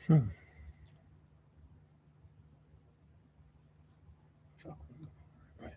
Hmm. Right.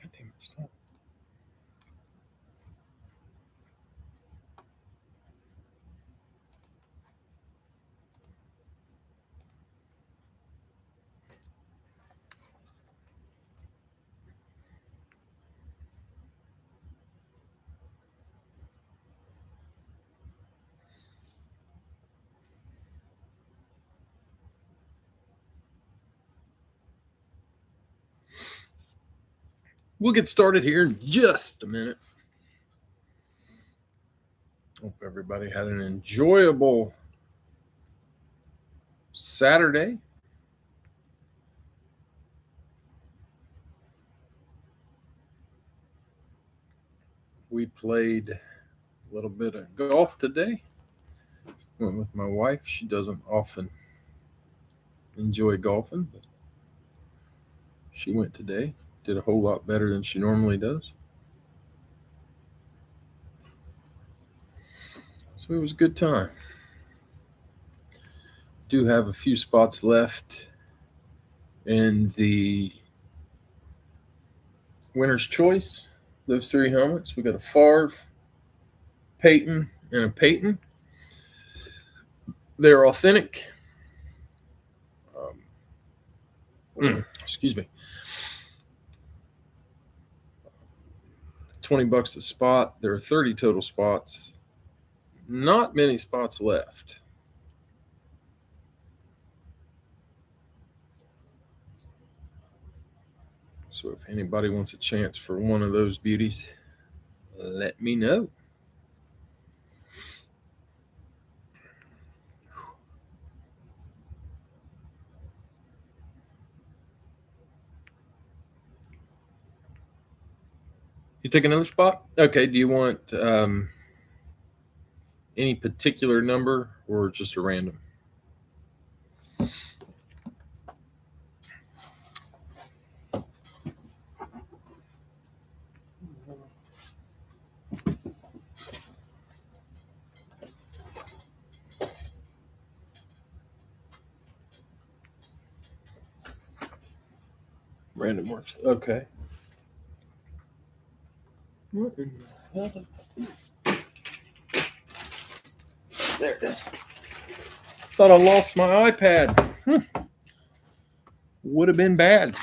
God damn it, stop. We'll get started here in just a minute. Hope everybody had an enjoyable Saturday. We played a little bit of golf today. Went with my wife. She doesn't often enjoy golfing, but she went today. Did a whole lot better than she normally does. So it was a good time. Do have a few spots left in the winner's choice. Those three helmets. We got a Favre, Peyton, and a Peyton. They're authentic. Excuse me. $20 a spot. There are 30 total spots. Not many spots left. So if anybody wants a chance for one of those beauties, let me know. You take another spot? Okay. Do you want any particular number or just a random? Random works. Okay. What in the hell? There it is. Thought I lost my iPad. Would have been bad.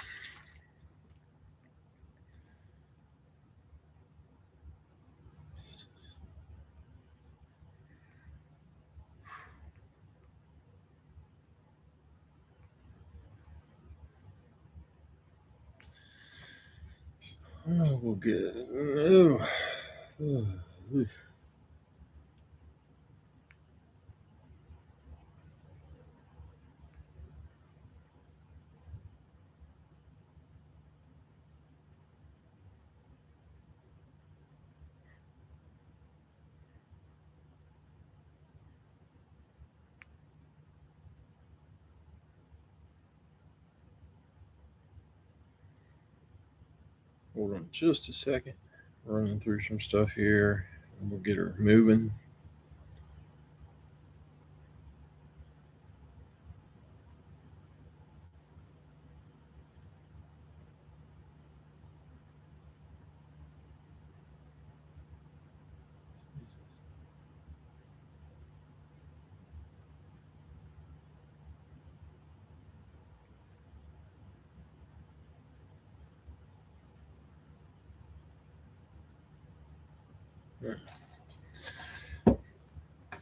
Oh, we'll get it. Oh. Oh. Hold on just a second. Running through some stuff here. And we'll get her moving.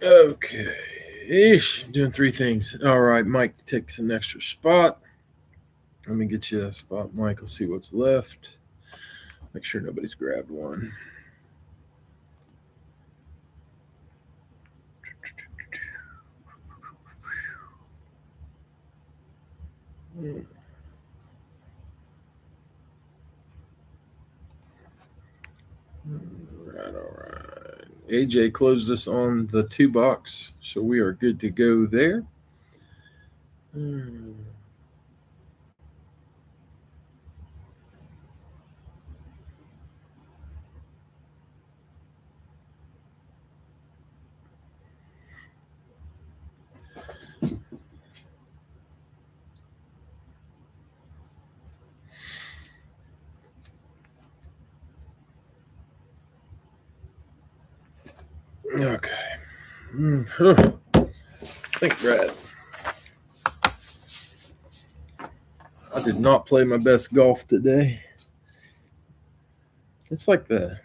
Okay. Ish. Doing three things. All right. Mike takes an extra spot. Let me get you a spot, Mike. We'll see what's left. Make sure nobody's grabbed one. All right. AJ closed us on the 2 box, so we are good to go there. Okay. Think, Brad. I did not play my best golf today. It's like the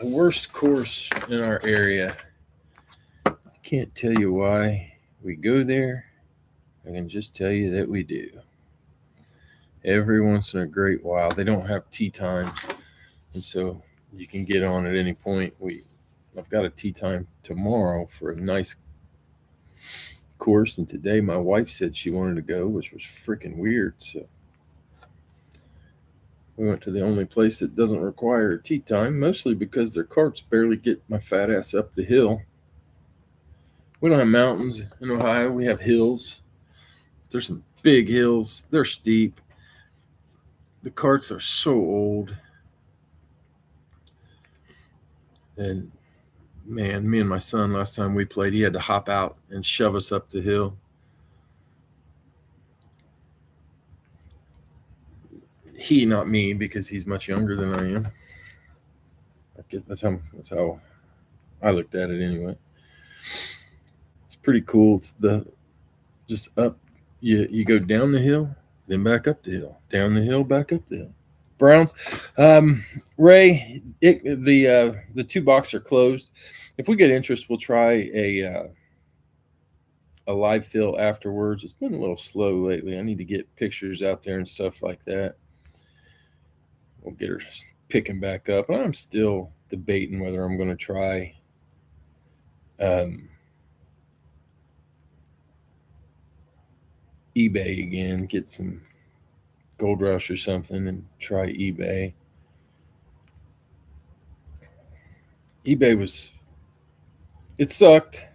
worst course in our area. I can't tell you why we go there. I can just tell you that we do. Every once in a great while, they don't have tee times, and so you can get on at any point. I've got a tee time tomorrow for a nice course, and today my wife said she wanted to go, which was freaking weird. So we went to the only place that doesn't require a tee time, mostly because their carts barely get my fat ass up the hill. We don't have mountains in Ohio. We have hills. There's some big hills. They're steep. The carts are so old. And man, me and my son, last time we played, he had to hop out and shove us up the hill. He, not me, because he's much younger than I am. That's how I looked at it anyway. It's pretty cool. It's just up. You go down the hill, then back up the hill, down the hill, back up the hill. Browns, Ray, the 2 box are closed. If we get interest, we'll try a live fill afterwards. It's been a little slow lately. I need to get pictures out there and stuff like that. We'll get her picking back up. And I'm still debating whether I'm going to try eBay again, get some Gold Rush or something and try eBay. eBay it sucked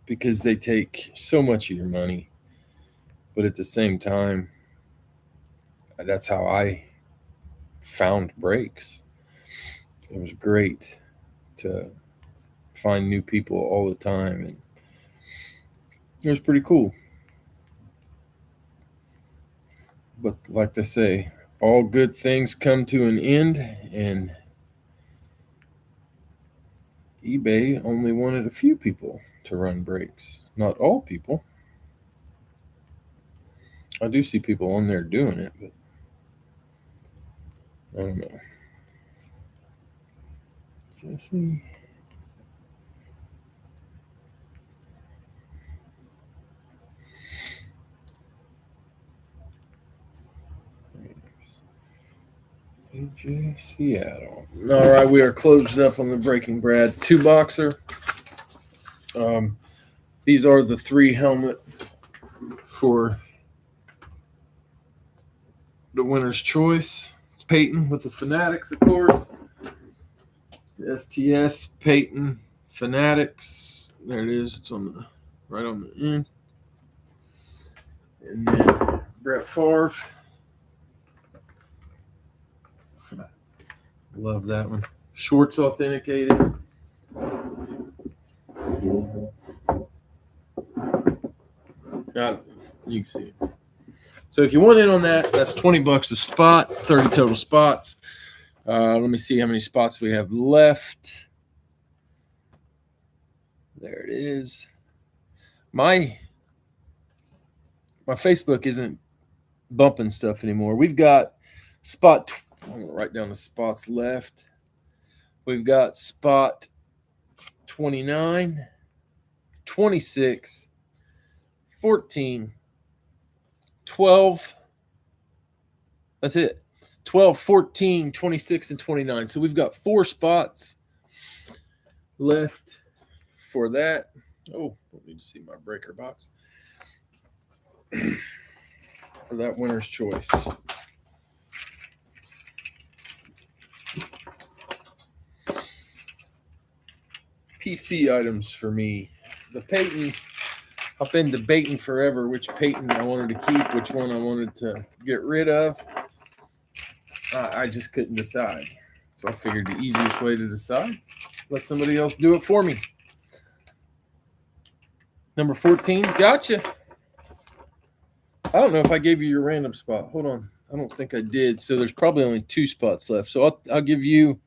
because they take so much of your money. But at the same time, that's how I found breaks. It was great to find new people all the time, and it was pretty cool. But like they say, all good things come to an end, and eBay only wanted a few people to run breaks. Not all people. I do see people on there doing it, but I don't know. Jesse. AJ Seattle. All right, we are closed up on the Breaking Brad 2 boxer. These are the 3 helmets for the winner's choice. It's Peyton with the Fanatics, of course. The STS, Peyton, Fanatics. There it is. It's on the right on the end. And then Brett Favre. Love that one. Schwartz authenticated. Got it. You can see it. So if you want in on that, that's $20 a spot, 30 total spots. Let me see how many spots we have left. There it is. My Facebook isn't bumping stuff anymore. We've got spot. I'm going to write down the spots left. We've got spot 29, 26, 14, 12. That's it. 12, 14, 26, and 29. So we've got 4 spots left for that. Oh, don't need to see my breaker box. For that winner's choice. PC items for me. The Peytons, I've been debating forever which Peyton I wanted to keep, which one I wanted to get rid of. I just couldn't decide. So I figured the easiest way to decide, let somebody else do it for me. Number 14, gotcha. I don't know if I gave you your random spot. Hold on. I don't think I did. So there's probably only 2 spots left. So I'll give you.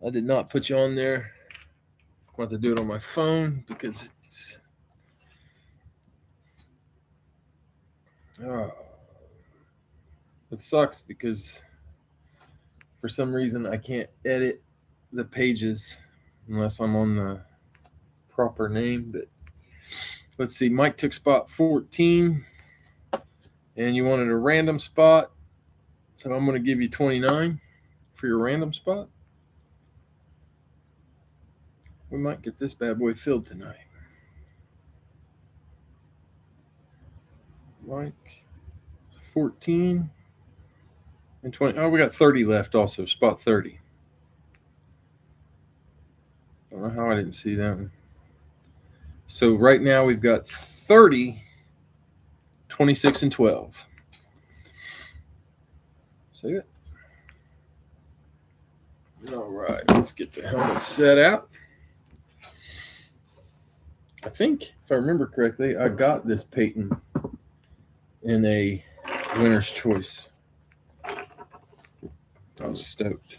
I did not put you on there. I'm about to do it on my phone because it's. It sucks because for some reason I can't edit the pages unless I'm on the proper name. But let's see. Mike took spot 14, and you wanted a random spot. So I'm going to give you 29 for your random spot. We might get this bad boy filled tonight. Mike, 14 and 20. Oh, we got 30 left also, spot 30. I don't know how I didn't see that one. So right now we've got 30, 26, and 12. See it? All right, let's get the helmet set out. I think, if I remember correctly, I got this Peyton in a winner's choice. I was stoked.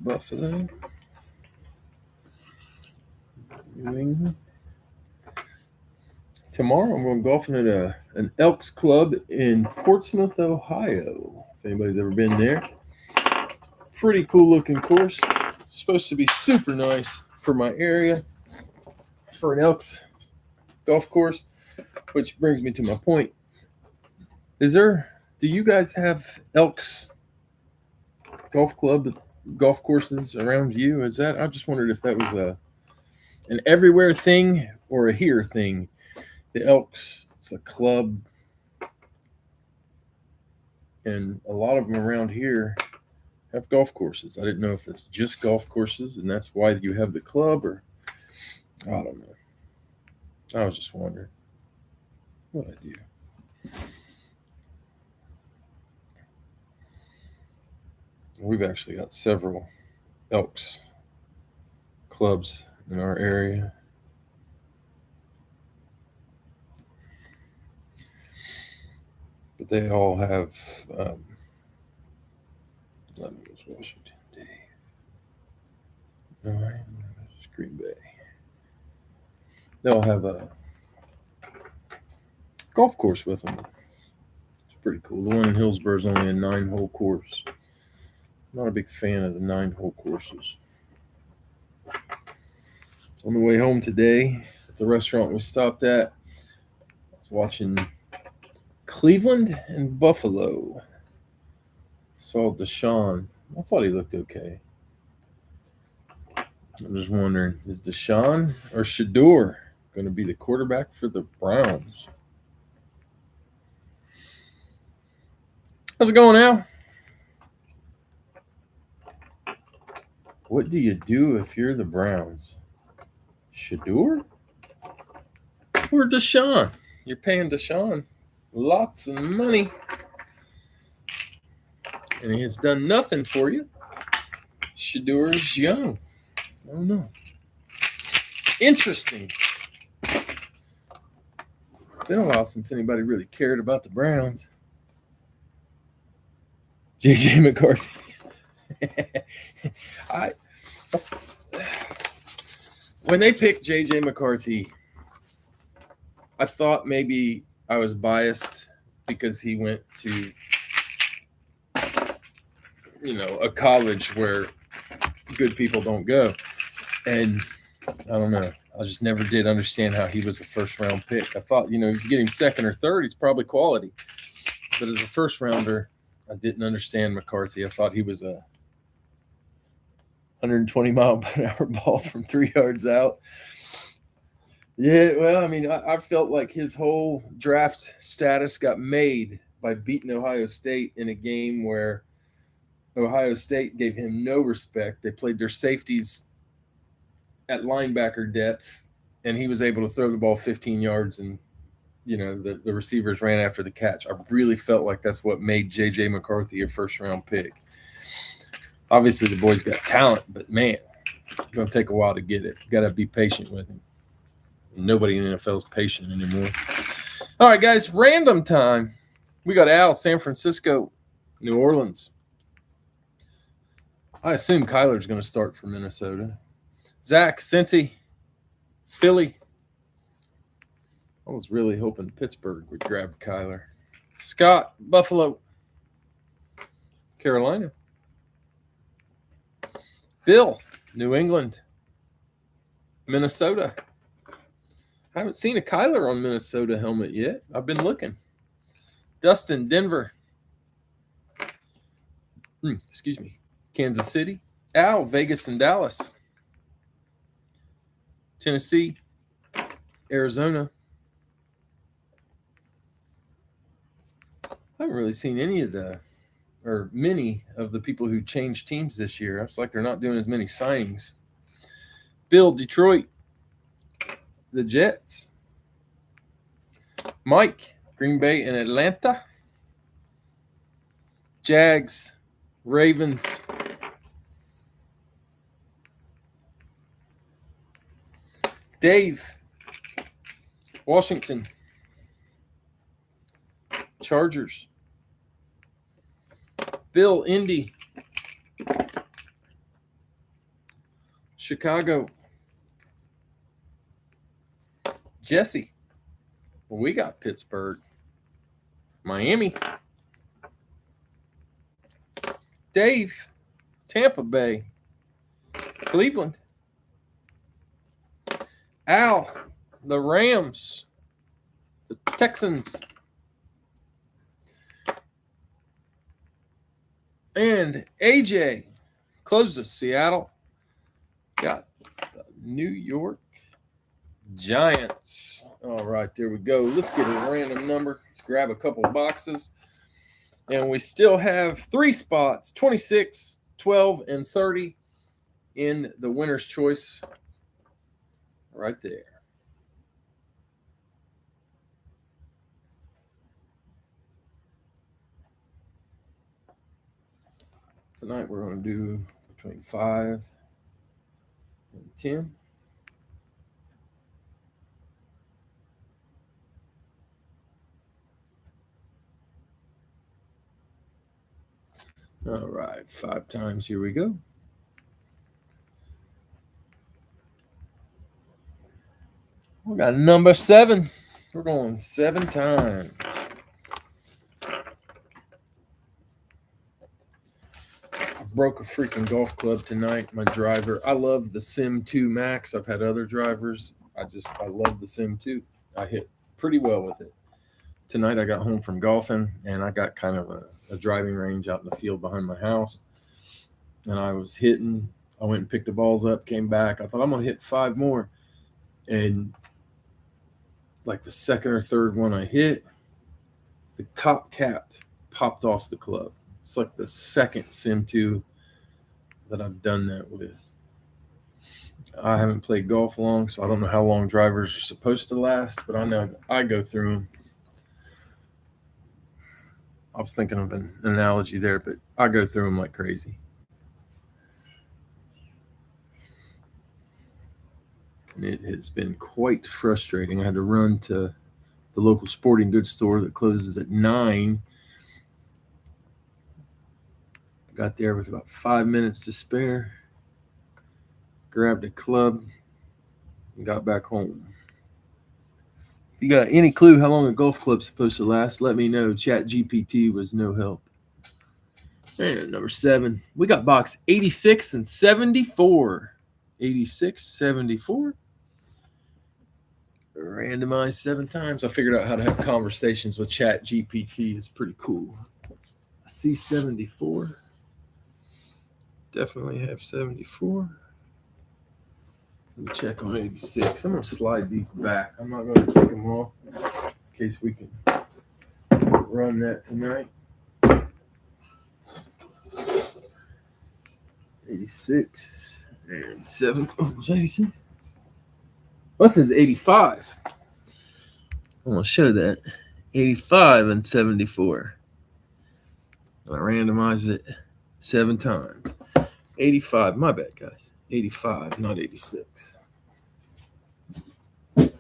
Buffalo. New England. Tomorrow I'm going golfing at an Elks Club in Portsmouth, Ohio. If anybody's ever been there. Pretty cool looking course. Supposed to be super nice for my area for an Elks golf course, which brings me to my point. Do you guys have Elks golf club golf courses around you? I just wondered if that was an everywhere thing or a here thing. The Elks, it's a club, and a lot of them around here have golf courses. I didn't know if it's just golf courses and that's why you have the club, or I don't know. I was just wondering. What I do? We've actually got several Elks clubs in our area. But they all have let me go to Washington, Dave. No, it's Green Bay. They all have a golf course with them. It's pretty cool. The one in Hillsborough is only a 9-hole course. I'm not a big fan of the 9-hole courses. On the way home today, at the restaurant we stopped at, I was watching Cleveland and Buffalo. Saw Deshaun. I thought he looked okay. I'm just wondering, is Deshaun or Shador going to be the quarterback for the Browns? How's it going, Al? What do you do if you're the Browns? Shador or Deshaun? You're paying Deshaun lots of money, and he has done nothing for you. Shador is young. I don't know. Interesting. Been a while since anybody really cared about the Browns. JJ McCarthy. When they picked JJ McCarthy, I thought maybe I was biased because he went to, a college where good people don't go. And I don't know. I just never did understand how he was a first-round pick. I thought, if you get him second or third, he's probably quality. But as a first-rounder, I didn't understand McCarthy. I thought he was a 120-mile-per-hour ball from 3 yards out. Yeah, well, I felt like his whole draft status got made by beating Ohio State in a game where Ohio State gave him no respect. They played their safeties at linebacker depth, and he was able to throw the ball 15 yards, and the receivers ran after the catch. I really felt like that's what made J.J. McCarthy a first-round pick. Obviously, the boy's got talent, but, man, it's going to take a while to get it. You got to be patient with him. Nobody in the NFL is patient anymore. All right, guys, random time. We got Al, San Francisco, New Orleans. I assume Kyler's going to start for Minnesota. Zach, Cincy, Philly. I was really hoping Pittsburgh would grab Kyler. Scott, Buffalo, Carolina. Bill, New England, Minnesota. I haven't seen a Kyler on Minnesota helmet yet. I've been looking. Dustin, Denver. Excuse me. Kansas City. Al, Vegas and Dallas. Tennessee, Arizona. I haven't really seen many of the people who changed teams this year. It's like they're not doing as many signings. Bill, Detroit, the Jets. Mike, Green Bay and Atlanta. Jags, Ravens. Dave, Washington, Chargers. Bill, Indy, Chicago. Jesse, well, we got Pittsburgh, Miami. Dave, Tampa Bay, Cleveland. Al, the Rams, the Texans. And AJ closes Seattle. Got the New York Giants. All right, there we go. Let's get a random number. Let's grab a couple of boxes. And we still have 3 spots, 26, 12, and 30 in the winner's choice right there. Tonight we're going to do between 5 and 10. All right, 5 times. Here we go. We got number 7. We're going 7 times. I broke a freaking golf club tonight. My driver. I love the Sim 2 Max. I've had other drivers. I love the Sim 2. I hit pretty well with it. Tonight I got home from golfing and I got kind of a driving range out in the field behind my house. And I was hitting. I went and picked the balls up, came back. I thought I'm going to hit 5 more. And like the second or third one I hit, the top cap popped off the club. It's like the second Sim 2 that I've done that with. I haven't played golf long, so I don't know how long drivers are supposed to last, but I know I go through them. I was thinking of an analogy there, but I go through them like crazy. And it has been quite frustrating. I had to run to the local sporting goods store that closes at 9. I got there with about 5 minutes to spare, grabbed a club, and got back home. If you got any clue how long a golf club's supposed to last, let me know. ChatGPT was no help. And number 7, we got box 86 and 74. 86, 74. Randomized 7 times. I figured out how to have conversations with ChatGPT. It's pretty cool. I see 74. Definitely have 74. Let me check on 86. I'm going to slide these back. I'm not going to take them off in case we can run that tonight. 86 and 7. Oh, was that 86? Well, this is 85. I'm going to show that. 85 and 74. I randomized it 7 times. 85. My bad, guys. 85, not 86. Well,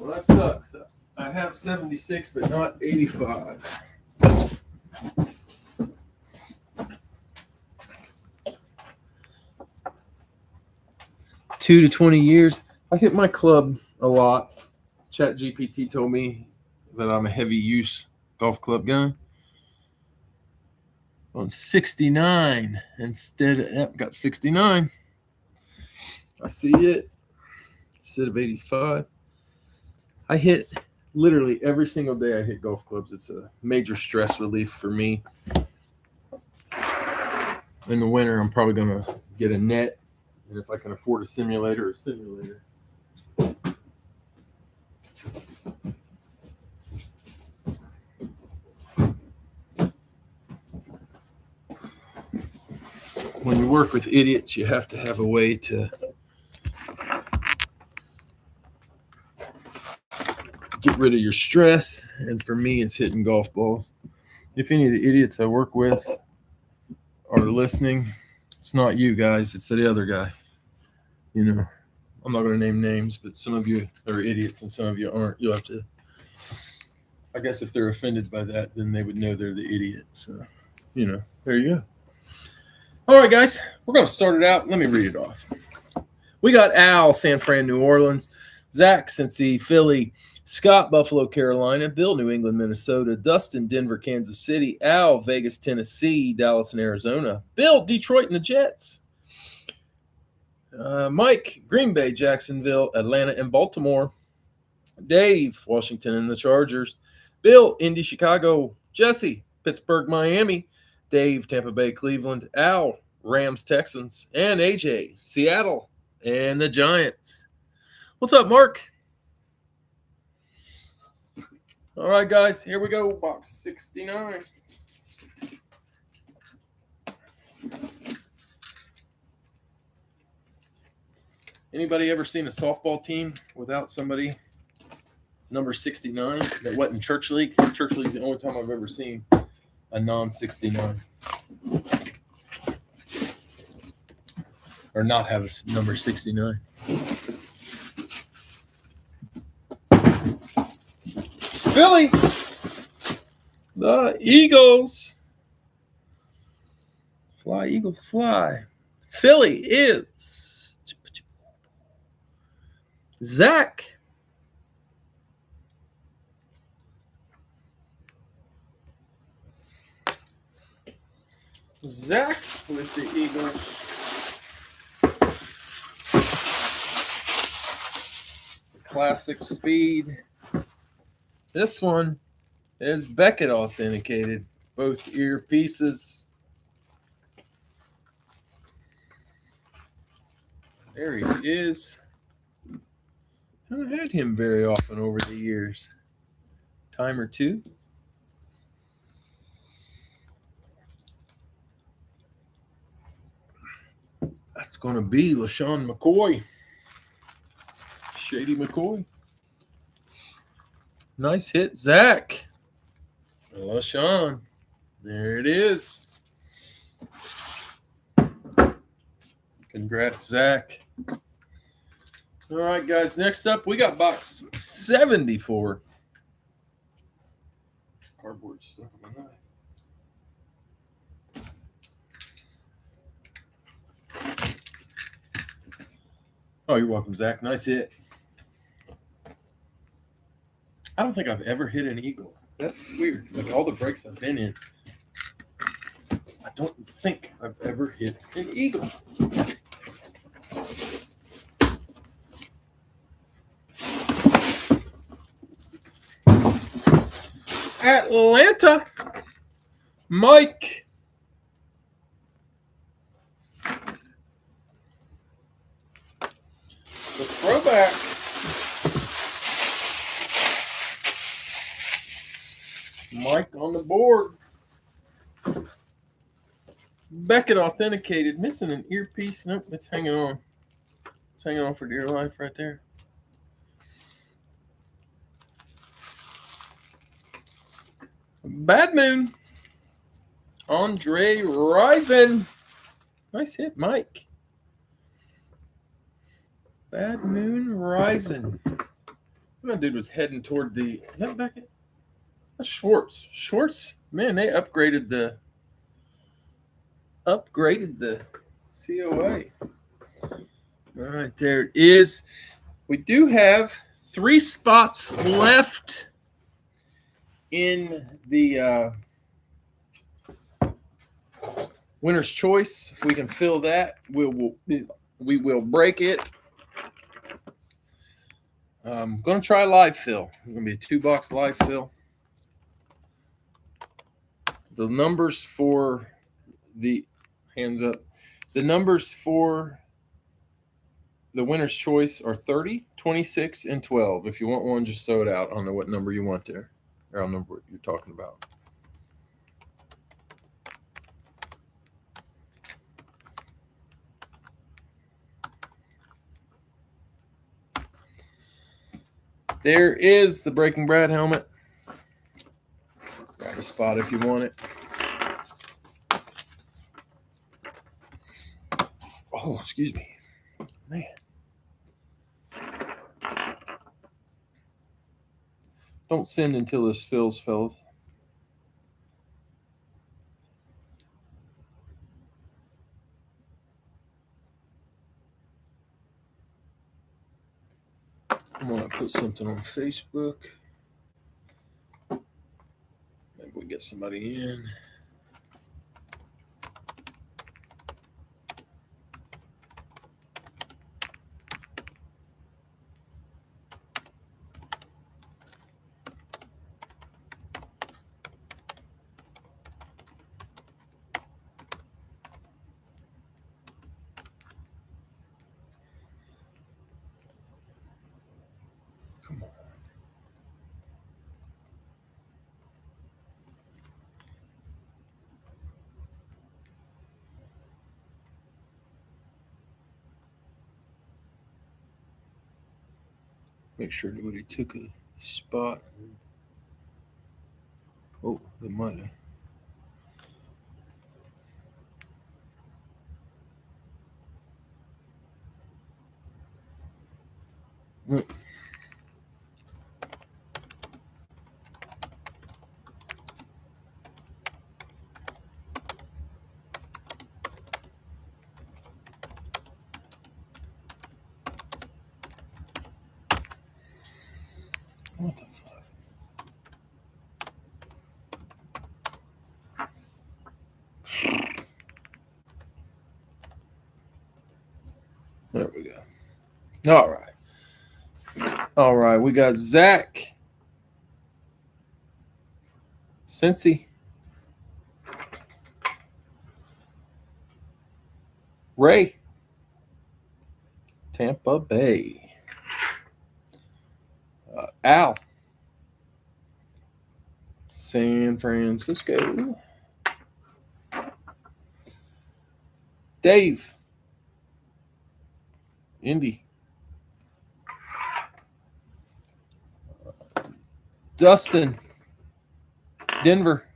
that sucks. I have 76, but not 85. 2 to 20 years. I hit my club a lot. ChatGPT told me that I'm a heavy use golf club guy. On 69 instead of, yep, got 69. I see it instead of 85. I hit literally every single day. I hit golf clubs. It's a major stress relief for me. In the winter, I'm probably going to get a net. And if I can afford a simulator. When you work with idiots, you have to have a way to get rid of your stress. And for me, it's hitting golf balls. If any of the idiots I work with are listening, it's not you guys, it's the other guy. You know, I'm not going to name names, but some of you are idiots and some of you aren't. You'll have to, I guess if they're offended by that, then they would know they're the idiot. So, you know, there you go. All right, guys, we're going to start it out. Let me read it off. We got Al, San Fran, New Orleans, Zach, Cincy, Philly, Scott, Buffalo, Carolina, Bill, New England, Minnesota, Dustin, Denver, Kansas City, Al, Vegas, Tennessee, Dallas, and Arizona, Bill, Detroit, and the Jets, Mike, Green Bay, Jacksonville, Atlanta, and Baltimore, Dave, Washington, and the Chargers, Bill, Indy, Chicago, Jesse, Pittsburgh, Miami, Dave, Tampa Bay, Cleveland, Al, Rams, Texans, and AJ, Seattle, and the Giants. What's up, Mark? All right, guys, here we go. Box 69. Anybody ever seen a softball team without somebody number 69 that wasn't Church League? Church League's the only time I've ever seen a non-69 or not have a number 69. Philly, the Eagles. Fly, Eagles, fly. Philly is Zach. Zach with the Eagles. Classic speed. This one is Beckett authenticated. Both earpieces. There he is. I haven't had him very often over the years. Time or two. That's going to be LaShawn McCoy. Shady McCoy. Nice hit, Zach. LaShawn. There it is. Congrats, Zach. All right, guys. Next up, we got box 74. Cardboard stuck on my knife. Oh, you're welcome, Zach. Nice hit. I don't think I've ever hit an eagle. That's weird. Like all the breaks I've been in, I don't think I've ever hit an eagle. Atlanta, Mike. The throwback. Mike on the board. Beckett authenticated. Missing an earpiece. Nope, it's hanging on. It's hanging on for dear life right there. Bad Moon. Andre Rison. Nice hit, Mike. Bad Moon Rison. That dude was heading toward the. Is that Beckett? That's Schwartz. Schwartz, man, they upgraded the COA. All right, there it is. We do have 3 spots left in the winner's choice. If we can fill that, we will break it. I'm going to try live fill. It's going to be a 2-box live fill. The numbers for the hands up. The numbers for the winner's choice are 30, 26, and 12. If you want one, just throw it out. I don't know what number you want there. I don't know what you're talking about. There is the Breaking Brad helmet. Grab a spot if you want it. Oh, excuse me. Man. Don't send until this fills, fellas. I'm going to put something on Facebook. Maybe we get somebody in. Come on. Make sure nobody took a spot. Oh, they might have. What the fuck? There we go. All right. All right. We got Zach, Cincy, Ray, Tampa Bay, Al, San Francisco, Dave, Indy, Dustin, Denver,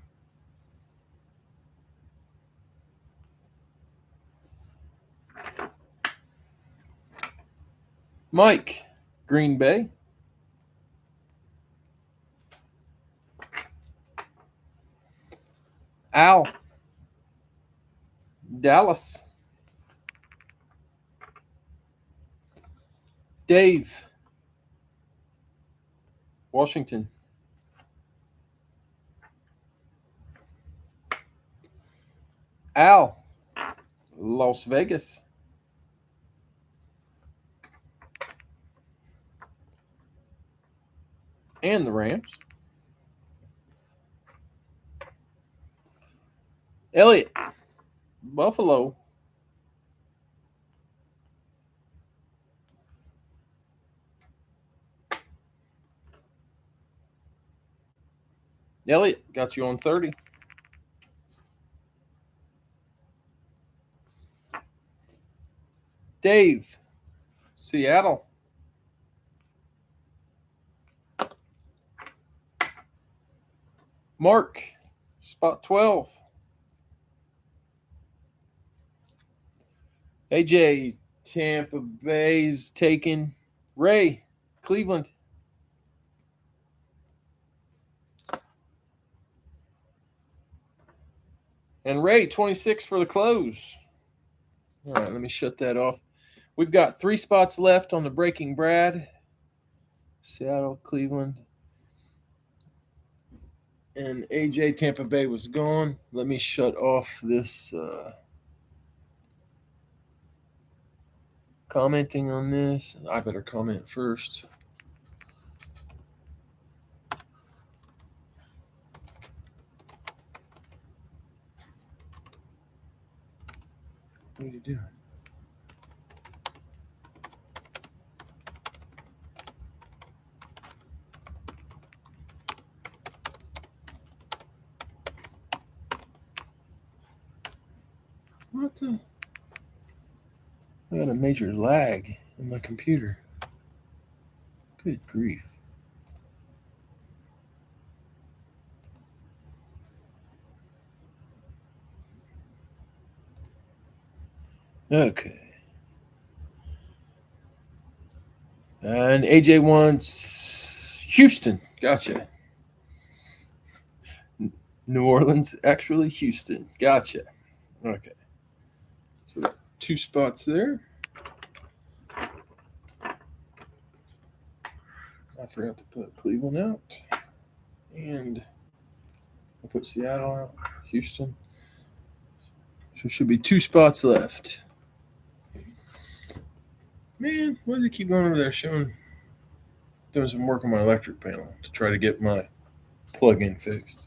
Mike, Green Bay, Al, Dallas, Dave, Washington, Al, Las Vegas, and the Rams, Elliot, Buffalo, Elliot, got you on 30. Dave, Seattle, Mark, spot 12. AJ, Tampa Bay's taken. Ray, Cleveland. And Ray, 26 for the close. All right, let me shut that off. We've got 3 spots left on the Breaking Brad. Seattle, Cleveland. And AJ, Tampa Bay was gone. Let me shut off this commenting on this. I better comment first. What are you doing? What the? I got a major lag in my computer. Good grief. Okay. And AJ wants Houston. Gotcha. New Orleans, actually Houston. Gotcha. Okay. So we got 2 spots there. I forgot to put Cleveland out. And I put Seattle out. Houston. So there should be 2 spots left. Man, why did they keep going over there doing some work on my electric panel to try to get my plug-in fixed?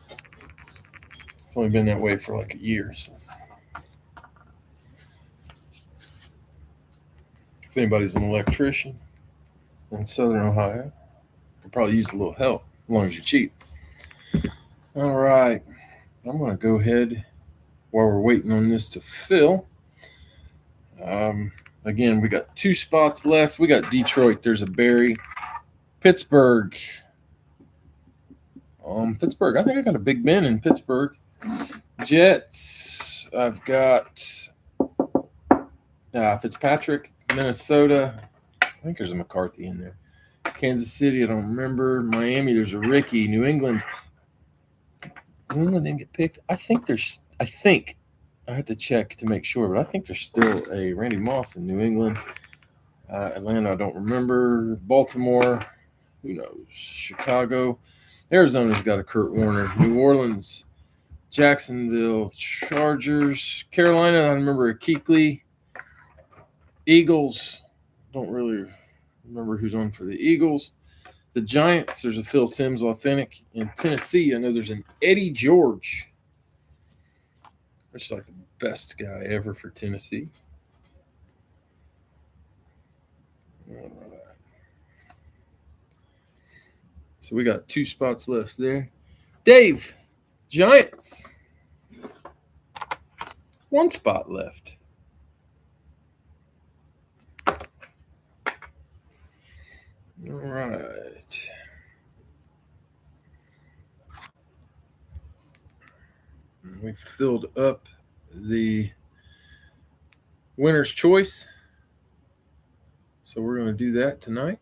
It's only been that way for like a year. So. If anybody's an electrician in Southern Ohio, could probably use a little help as long as you're cheap. All right. I'm going to go ahead while we're waiting on this to fill. Again, we got 2 spots left. We got Detroit. There's a Barry. Pittsburgh. Pittsburgh. I think I got a Big Ben in Pittsburgh. Jets. I've got Fitzpatrick, Minnesota. I think there's a McCarthy in there. Kansas City, I don't remember. Miami, there's a Ricky. New England. New England didn't get picked. I think I have to check to make sure, but I think there's still a Randy Moss in New England. Atlanta, I don't remember. Baltimore, who knows? Chicago. Arizona's got a Kurt Warner. New Orleans, Jacksonville, Chargers. Carolina, I remember a Kuechly. Eagles, don't really remember who's on for the Eagles. The Giants, there's a Phil Simms authentic. In Tennessee, I know there's an Eddie George, which is like the best guy ever for Tennessee. All right. So we got 2 spots left there. Dave, Giants. 1 spot left. All right. We filled up the winner's choice. So we're going to do that tonight.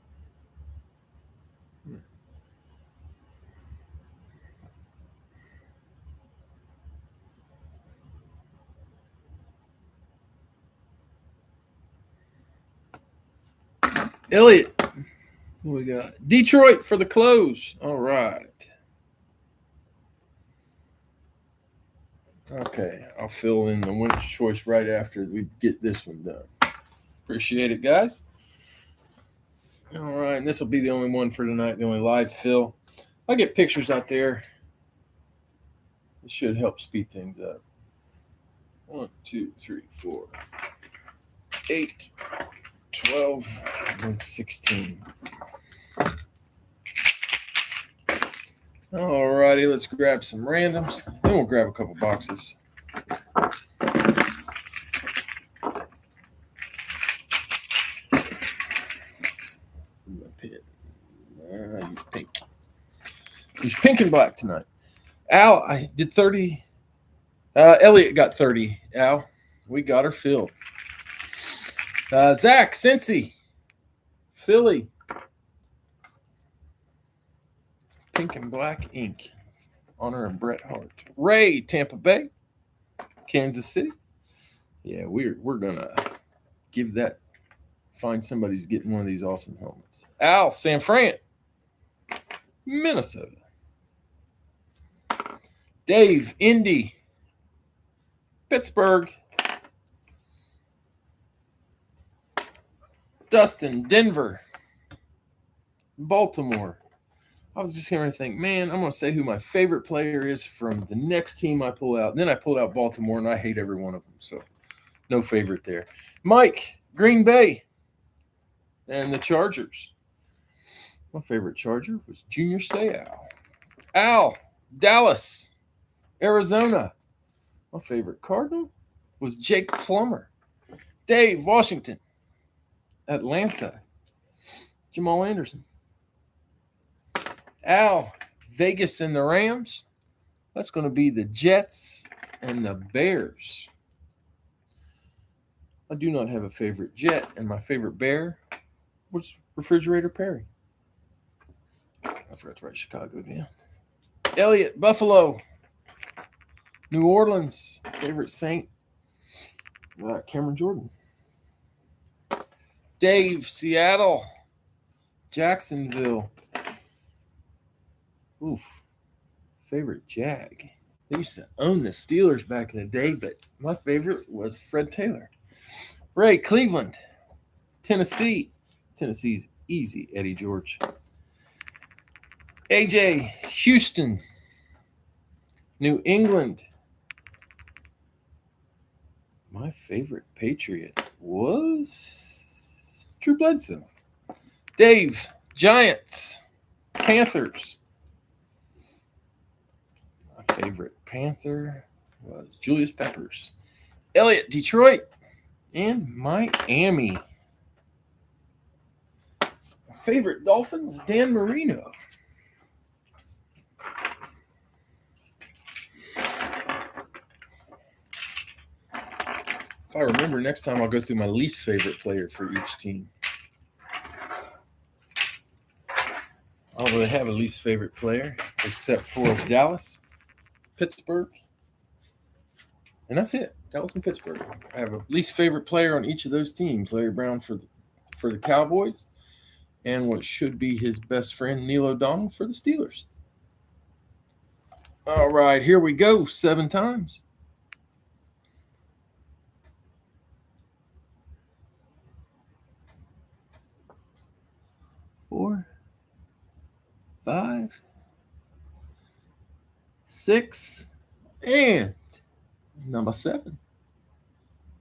Elliot, what we got? Detroit for the close. All right. Okay, I'll fill in the winner's choice right after we get this one done. Appreciate it, guys. All right, and this will be the only one for tonight, the only live fill. I'll get pictures out there. It should help speed things up. 1, 2, 3, 4, 8, 12, and 16. All righty, let's grab some randoms. Then we'll grab a couple boxes. Use pink. Use pink and black tonight. Al, I did 30. Elliot got 30. Al, we got her filled. Zach, Cincy, Philly. Pink and black ink. Honor of Bret Hart. Ray, Tampa Bay. Kansas City. Yeah, we're gonna give that. Find somebody who's getting one of these awesome helmets. Al, San Fran. Minnesota. Dave, Indy. Pittsburgh. Dustin, Denver. Baltimore. I was just hearing to think, man, I'm going to say who my favorite player is from the next team I pull out. And then I pulled out Baltimore, and I hate every one of them. So no favorite there. Mike, Green Bay. And the Chargers. My favorite Charger was Junior Seau. Al, Dallas. Arizona. My favorite Cardinal was Jake Plummer. Dave, Washington. Atlanta. Jamal Anderson. Al, Vegas and the Rams. That's going to be the Jets and the Bears. I do not have a favorite Jet, and my favorite Bear was Refrigerator Perry. I forgot to write Chicago down. Elliot, Buffalo. New Orleans, favorite Saint. Cameron Jordan. Dave, Seattle. Jacksonville. Oof. Favorite Jag. They used to own the Steelers back in the day, but my favorite was Fred Taylor. Ray, Cleveland. Tennessee. Tennessee's easy, Eddie George. AJ, Houston. New England. My favorite Patriot was Drew Bledsoe. Dave, Giants. Panthers. My favorite Panther was Julius Peppers. Elliot, Detroit. and Miami. My favorite Dolphin was Dan Marino. If I remember, next time I'll go through my least favorite player for each team. I don't really have a least favorite player except for Dallas, Pittsburgh, and that's it. Dallas and Pittsburgh. I have a least favorite player on each of those teams. Larry Brown for the Cowboys, and what should be his best friend, Neil O'Donnell, for the Steelers. All right, here we go. 7 times. 4, 5, 6, and number 7.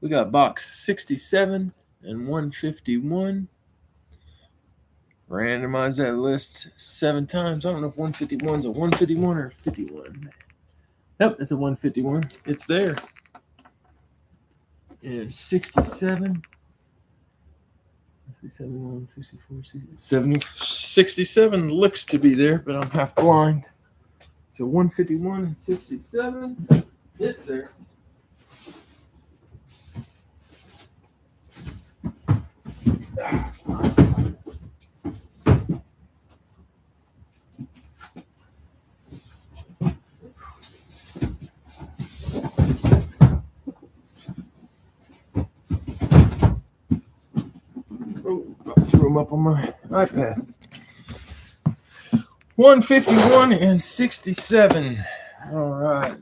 We got box 67 and 151. Randomize that list 7 times. I don't know if 151 is a 151 or a 51. Nope, it's a 151. It's there. It's 67. 71, 64, 70, 67 looks to be there, but I'm half blind. So 151 and 67, it's there. Oh, I threw them up on my iPad. 151 and 67. All right.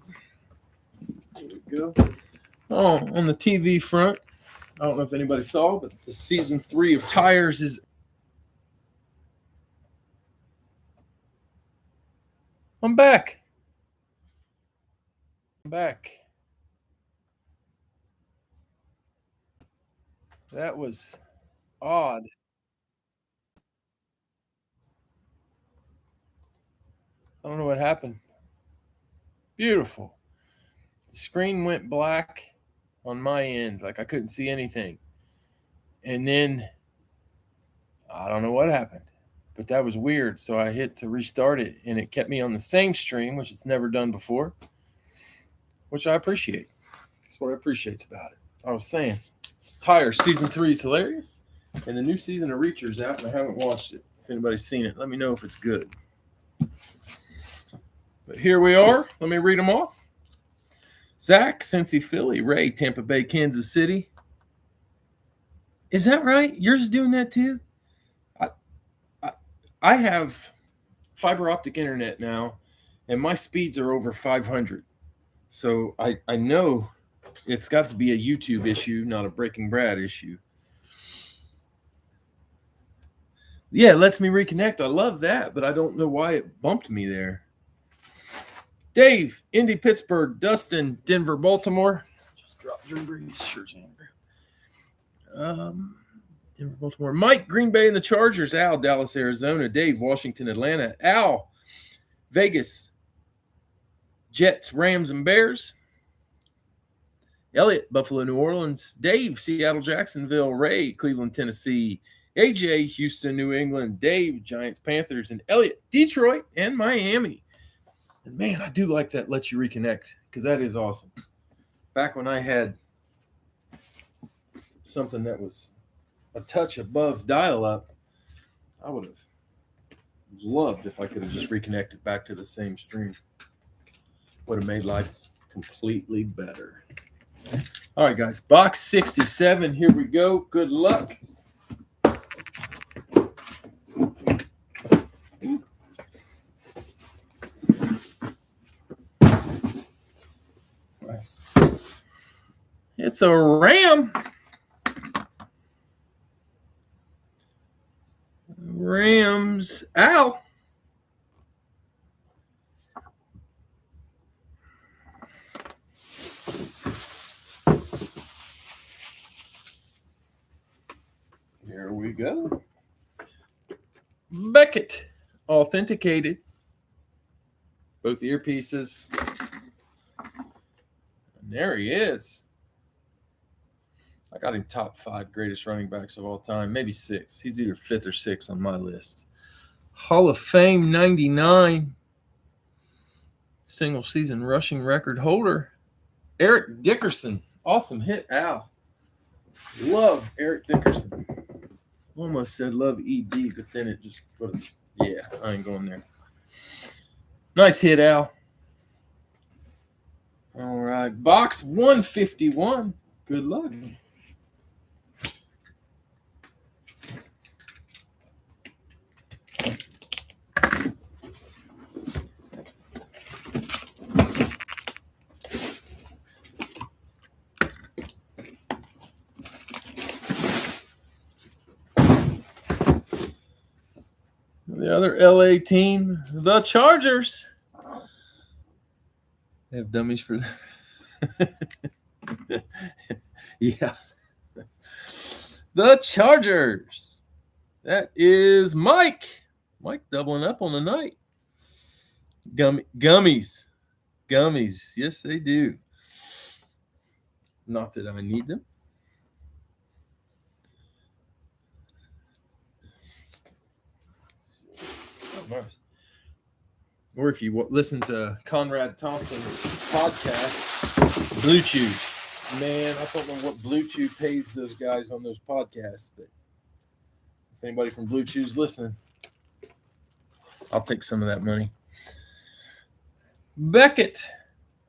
There we go. Oh, on the TV front, I don't know if anybody saw, but the season 3 of Tires is. I'm back. That was odd. I don't know what happened. Beautiful. The screen went black on my end, like I couldn't see anything. And then I don't know what happened, but that was weird. So I hit to restart it, and it kept me on the same stream, which it's never done before, which I appreciate. That's what I appreciate about it. I was saying, Tire season 3 is hilarious, and the new season of Reacher's out, and I haven't watched it. If anybody's seen it, let me know if it's good. But here we are. Let me read them off. Zach, Cincy, Philly. Ray, Tampa Bay, Kansas City. Is that right? Yours doing that too? I have fiber optic internet now, and my speeds are over 500. So I know it's got to be a YouTube issue, not a Breaking Brad issue. Yeah, it lets me reconnect. I love that, but I don't know why it bumped me there. Dave, Indy, Pittsburgh. Dustin, Denver, Baltimore. Just dropped Drew Brees' shirt in there. Denver, Baltimore. Mike, Green Bay and the Chargers. Al, Dallas, Arizona. Dave, Washington, Atlanta. Al, Vegas, Jets, Rams, and Bears. Elliot, Buffalo, New Orleans. Dave, Seattle, Jacksonville. Ray, Cleveland, Tennessee. AJ, Houston, New England. Dave, Giants, Panthers. And Elliot, Detroit and Miami. And man, I do like that lets you reconnect, because that is awesome. Back when I had something that was a touch above dial-up, I would have loved if I could have just reconnected back to the same stream. Would have made life completely better. All right, guys. Box 67. Here we go. Good luck. Nice. It's a Ram. Rams. Al. Here we go. Beckett. Authenticated. Both earpieces. And there he is. I got him top 5 greatest running backs of all time, maybe 6. He's either 5th or 6th on my list. Hall of Fame 99, single season rushing record holder, Eric Dickerson. Awesome hit, Al. Love Eric Dickerson. Almost said love ED, but then it just, yeah, I ain't going there. Nice hit, Al. All right, box 151. Good luck. The other LA team, the Chargers. They have dummies for them. Yeah. The Chargers. That is Mike. Mike doubling up on the night. Gummies. Gummies. Yes, they do. Not that I need them. Or if you listen to Conrad Thompson's podcast, Blue Chews. Man, I don't know what Blue Chew pays those guys on those podcasts, but if anybody from Blue Chew's listening, I'll take some of that money. Beckett,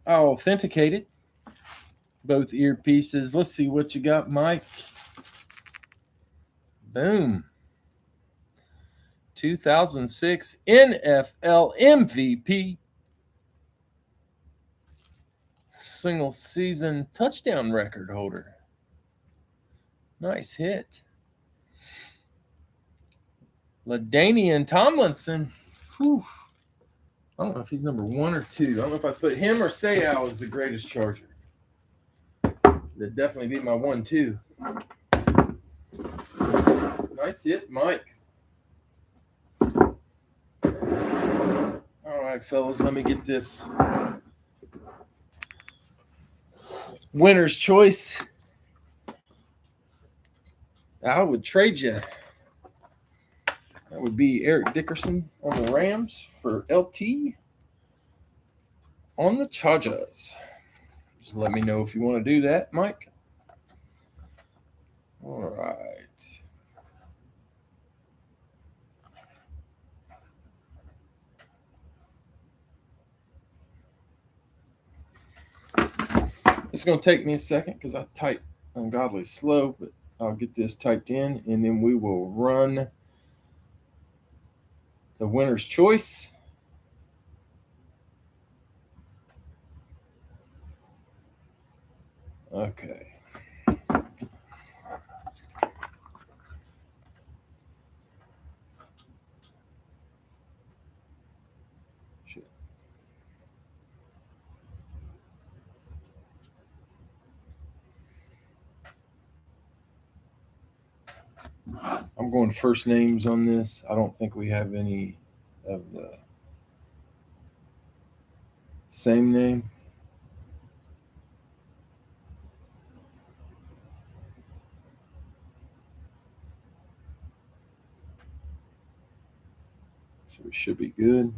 authenticated. Both earpieces. Let's see what you got, Mike. Boom. 2006 NFL MVP. Single season touchdown record holder. Nice hit. LaDainian Tomlinson. Whew. I don't know if he's number 1 or 2. I don't know if I put him or Sayal as the greatest Charger. That'd definitely be my 1-2. Nice hit, Mike. All right, fellas, let me get this winner's choice. I would trade you. That would be Eric Dickerson on the Rams for LT on the Chargers. Just let me know if you want to do that, Mike. All right. It's going to take me a second because I type ungodly slow, but I'll get this typed in, and then we will run the winner's choice. Okay. Shit. I'm going first names on this. I don't think we have any of the same name. So we should be good.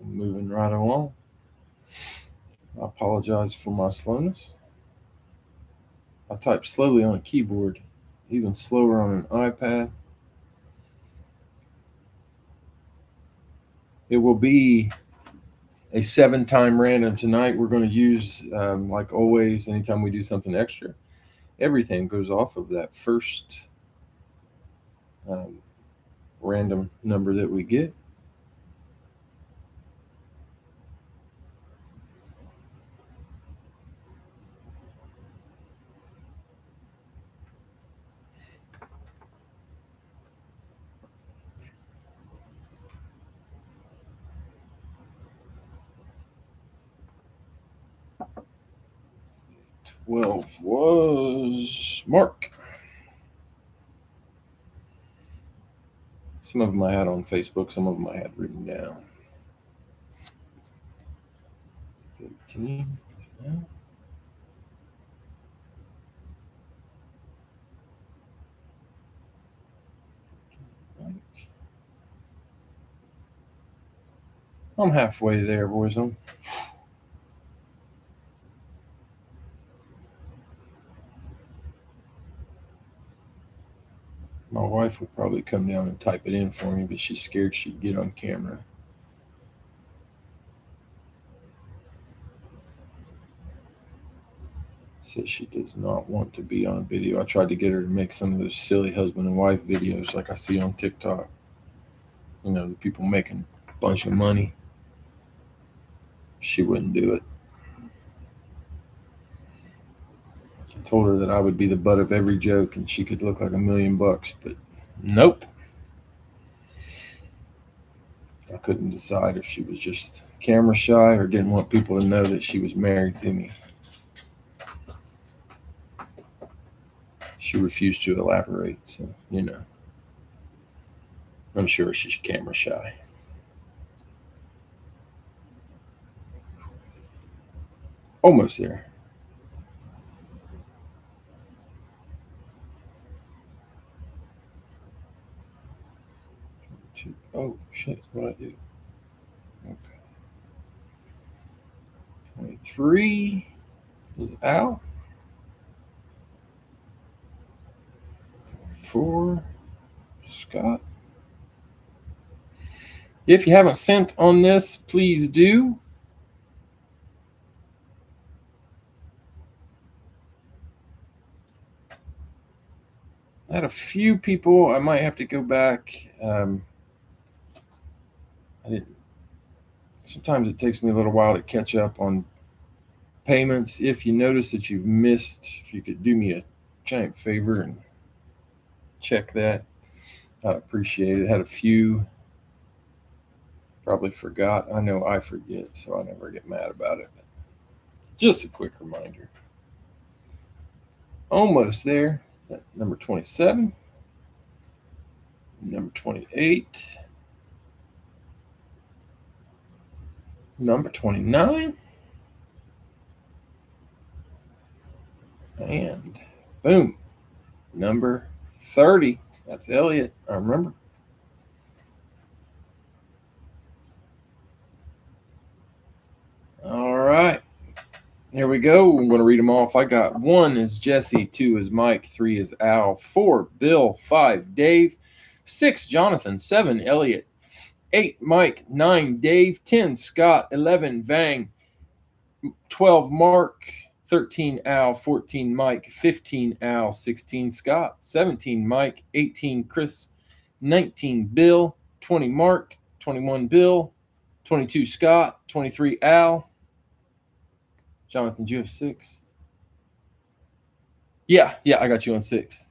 I'm moving right along. I apologize for my slowness. I type slowly on a keyboard, even slower on an iPad. It will be a 7-time random tonight. We're going to use, like always, anytime we do something extra, everything goes off of that first random number that we get. 12 was Mark. Some of them I had on Facebook, some of them I had written down. 13. I'm halfway there, boys. My wife would probably come down and type it in for me, but she's scared she'd get on camera. Says she does not want to be on video. I tried to get her to make some of those silly husband and wife videos like I see on TikTok. You know, the people making a bunch of money. She wouldn't do it. I told her that I would be the butt of every joke and she could look like $1 million, but nope. I couldn't decide if she was just camera shy or didn't want people to know that she was married to me. She refused to elaborate, so, you know. I'm sure she's camera shy. Almost there. Oh, shit, what I do? Okay. 23 is Al. 4, Scott. If you haven't sent on this, please do. I had a few people. I might have to go back. Sometimes it takes me a little while to catch up on payments. If you notice that you've missed, if you could do me a giant favor and check that, I'd appreciate it. Had a few, probably forgot. I know I forget, so I never get mad about it. Just a quick reminder. Almost there. Number 27. Number 28. Number 29. And boom. Number 30. That's Elliot. I remember. All right. Here we go. I'm going to read them off. I got 1 is Jesse, 2 is Mike, 3 is Al, 4 Bill, 5 Dave, 6 Jonathan, 7 Elliot, 8 Mike, 9 Dave, 10 Scott, 11 Vang, 12 Mark, 13 Al, 14 Mike, 15 Al, 16 Scott, 17 Mike, 18 Chris, 19 Bill, 20 Mark, 21 Bill, 22 Scott, 23 Al. Jonathan, do you have 6? Yeah, I got you on 6.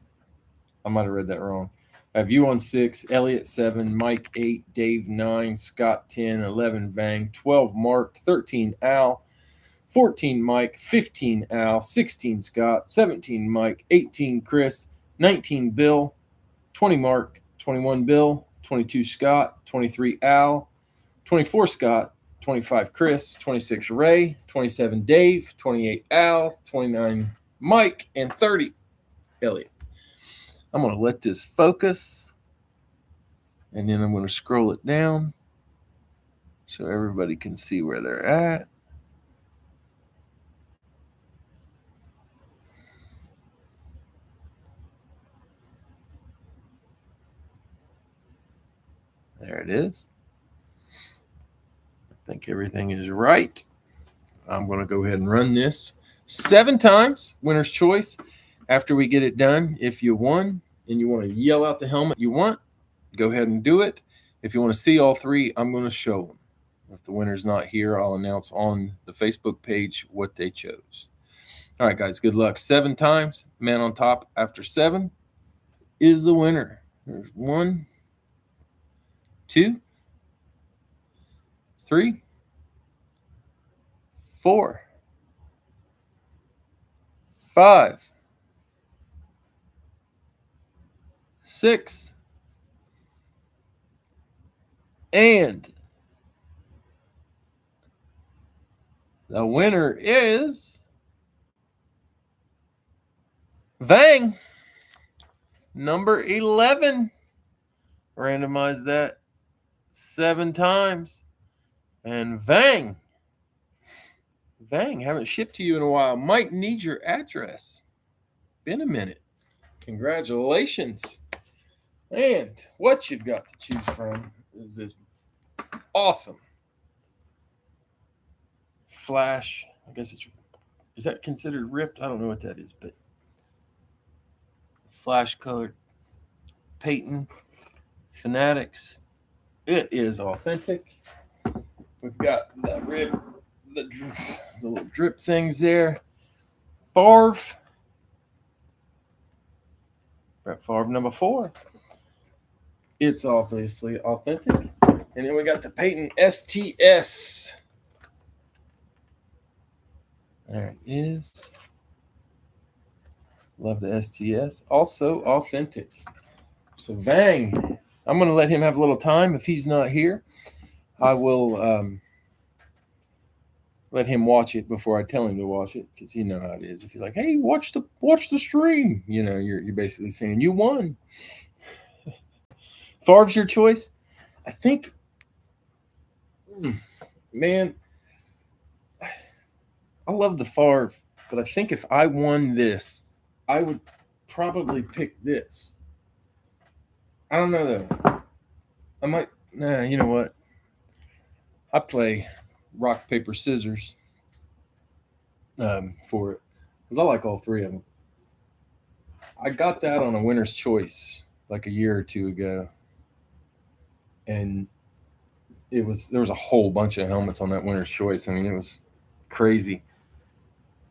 I might have read that wrong. I have you on 6, Elliot 7, Mike 8, Dave 9, Scott 10, 11 Vang, 12 Mark, 13 Al, 14 Mike, 15 Al, 16 Scott, 17 Mike, 18 Chris, 19 Bill, 20 Mark, 21 Bill, 22 Scott, 23 Al, 24 Scott, 25 Chris, 26 Ray, 27 Dave, 28 Al, 29 Mike, and 30 Elliot. I'm going to let this focus, and then I'm going to scroll it down so everybody can see where they're at. There it is. I think everything is right. I'm going to go ahead and run this 7 times, winner's choice. After we get it done, if you won and you want to yell out the helmet you want, go ahead and do it. If you want to see all 3, I'm going to show them. If the winner's not here, I'll announce on the Facebook page what they chose. All right, guys, good luck. 7 times. Man on top after 7 is the winner. There's 1, 2, 3, 4, 5, 6, and the winner is Vang, number 11. Randomize that 7 times. And Vang, haven't shipped to you in a while. Might need your address. Been a minute. Congratulations. And what you've got to choose from is this awesome Flash. I guess is that considered ripped? I don't know what that is, but Flash colored Peyton Fanatics. It is authentic. We've got that rib, the little drip things there. Favre. Brett Favre, number 4. It's obviously authentic. And then we got the Peyton STS. There it is. Love the STS. Also authentic. So Vang, I'm going to let him have a little time. If he's not here, I will let him watch it before I tell him to watch it, because you know how it is. If you're like, hey, watch the stream, you know, you're basically saying you won. Favre's your choice. I think, man, I love the Favre, but I think if I won this, I would probably pick this. I don't know though. I might. Nah, you know what? I play rock paper scissors for it, because I like all 3 of them. I got that on a winner's choice like a year or 2 ago, and there was a whole bunch of helmets on that winner's choice. I mean, it was crazy.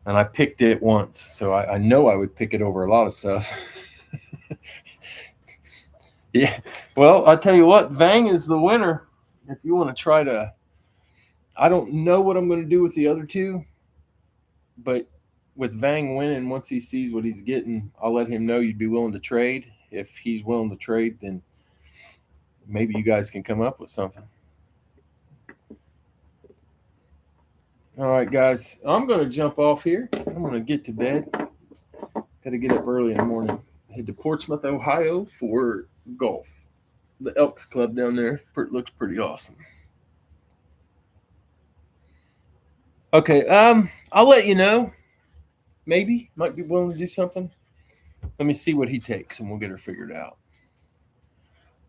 And I picked it once, so I know I would pick it over a lot of stuff. Yeah. Well, I tell you what, Vang is the winner. If you want to try to, I don't know what I'm going to do with the other 2, but with Vang winning, once he sees what he's getting, I'll let him know you'd be willing to trade. If he's willing to trade, then maybe you guys can come up with something. All right, guys, I'm going to jump off here. I'm going to get to bed. Got to get up early in the morning. Head to Portsmouth, Ohio for golf. The Elks Club down there looks pretty awesome. Okay, I'll let you know. Maybe might be willing to do something. Let me see what he takes, and we'll get her figured out.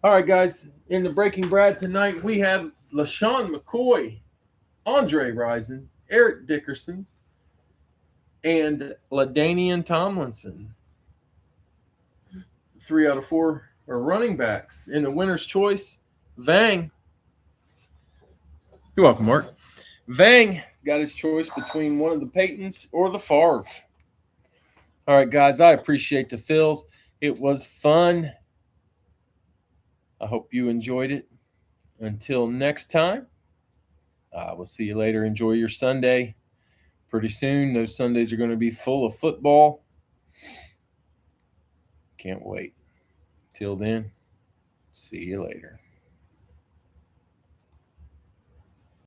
All right, guys. In the Breaking Brad tonight, we have LaShawn McCoy, Andre Rison, Eric Dickerson, and LaDainian Tomlinson. 3 out of 4 are running backs. In the winner's choice, Vang. You're welcome, Mark. Vang got his choice between one of the Peytons or the Favre. All right, guys, I appreciate the fills. It was fun. I hope you enjoyed it. Until next time, we'll see you later. Enjoy your Sunday. Pretty soon, those Sundays are going to be full of football. Can't wait. Till then, see you later.